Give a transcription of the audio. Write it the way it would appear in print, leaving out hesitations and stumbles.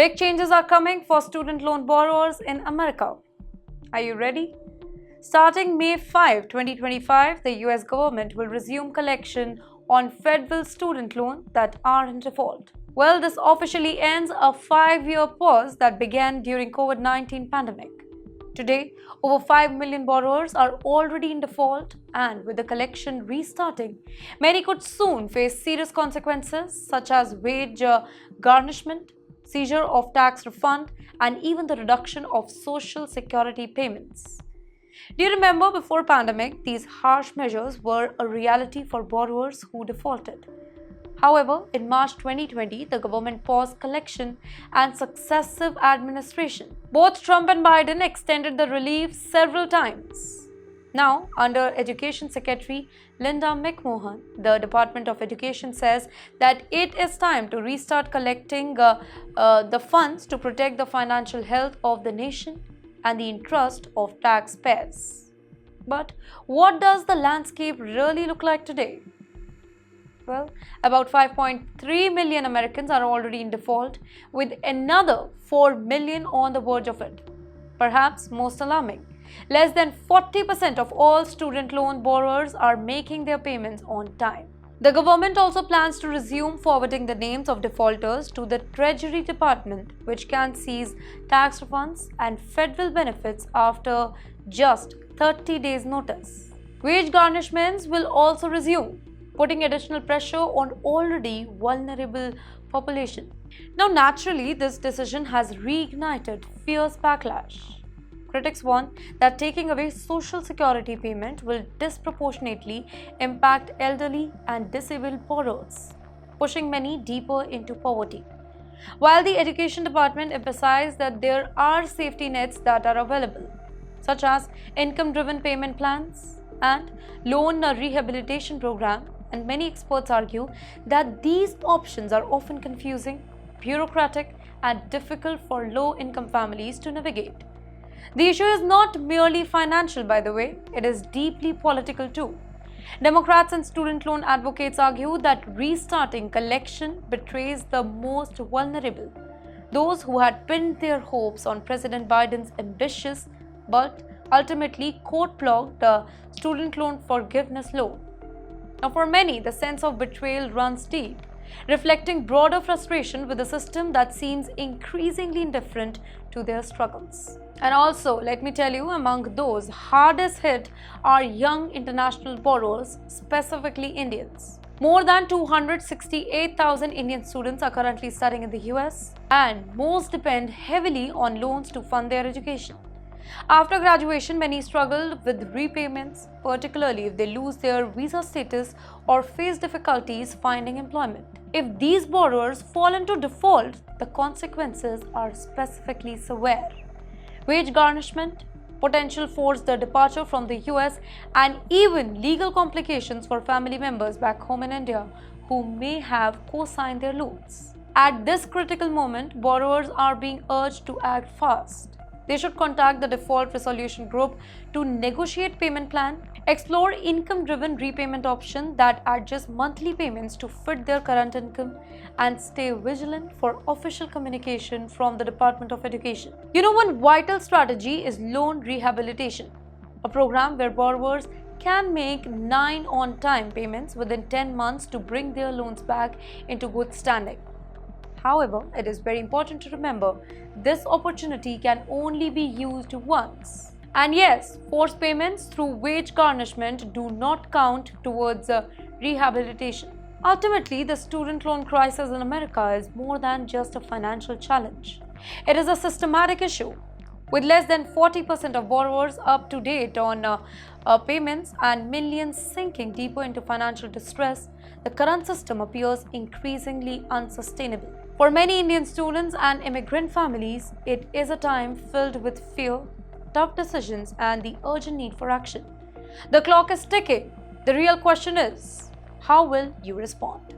Big changes are coming for student loan borrowers in America. Are you ready? Starting May 5, 2025, the US government will resume collection on federal student loans that are in default. Well, this officially ends a 5-year pause that began during COVID-19 pandemic. Today, over 5 million borrowers are already in default, and with the collection restarting, many could soon face serious consequences such as wage garnishment, seizure of tax refund, and even the reduction of social security payments. Do you remember before pandemic, these harsh measures were a reality for borrowers who defaulted? However, in March 2020, the government paused collection and successive administration. Both Trump and Biden extended the relief several times. Now, under Education Secretary Linda McMahon, the Department of Education says that it is time to restart collecting the funds to protect the financial health of the nation and the interest of taxpayers. But what does the landscape really look like today? Well, about 5.3 million Americans are already in default, with another 4 million on the verge of it. Perhaps most alarming, less than 40% of all student loan borrowers are making their payments on time. The government also plans to resume forwarding the names of defaulters to the Treasury Department, which can seize tax refunds and federal benefits after just 30 days' notice. Wage garnishments will also resume, putting additional pressure on already vulnerable population. Now, naturally, this decision has reignited fierce backlash. Critics warn that taking away social security payment will disproportionately impact elderly and disabled borrowers, pushing many deeper into poverty. While the Education Department emphasized that there are safety nets that are available, such as income-driven payment plans and loan rehabilitation program, and many experts argue that these options are often confusing, bureaucratic, and difficult for low-income families to navigate. The issue is not merely financial, by the way, it is deeply political too. Democrats and student loan advocates argue that restarting collection betrays the most vulnerable, those who had pinned their hopes on President Biden's ambitious but ultimately court-blocked student loan forgiveness law. Now, for many, the sense of betrayal runs deep, reflecting broader frustration with a system that seems increasingly indifferent to their struggles. And also, let me tell you, among those hardest hit are young international borrowers, specifically Indians. More than 268,000 Indian students are currently studying in the US, and most depend heavily on loans to fund their education. After graduation, many struggle with repayments, particularly if they lose their visa status or face difficulties finding employment. If these borrowers fall into default, the consequences are specifically severe. Wage garnishment, potential forced departure from the US, and even legal complications for family members back home in India who may have co-signed their loans. At this critical moment, borrowers are being urged to act fast. They should contact the default resolution group to negotiate payment plan, explore income-driven repayment option that adjust monthly payments to fit their current income, and stay vigilant for official communication from the Department of Education. You know, one vital strategy is loan rehabilitation, a program where borrowers can make 9 on-time payments within 10 months to bring their loans back into good standing. However, it is very important to remember this opportunity can only be used once. And yes, forced payments through wage garnishment do not count towards rehabilitation. Ultimately, the student loan crisis in America is more than just a financial challenge. It is a systematic issue. With less than 40% of borrowers up to date on payments and millions sinking deeper into financial distress, the current system appears increasingly unsustainable. For many Indian students and immigrant families, it is a time filled with fear, tough decisions, and the urgent need for action. The clock is ticking. The real question is, how will you respond?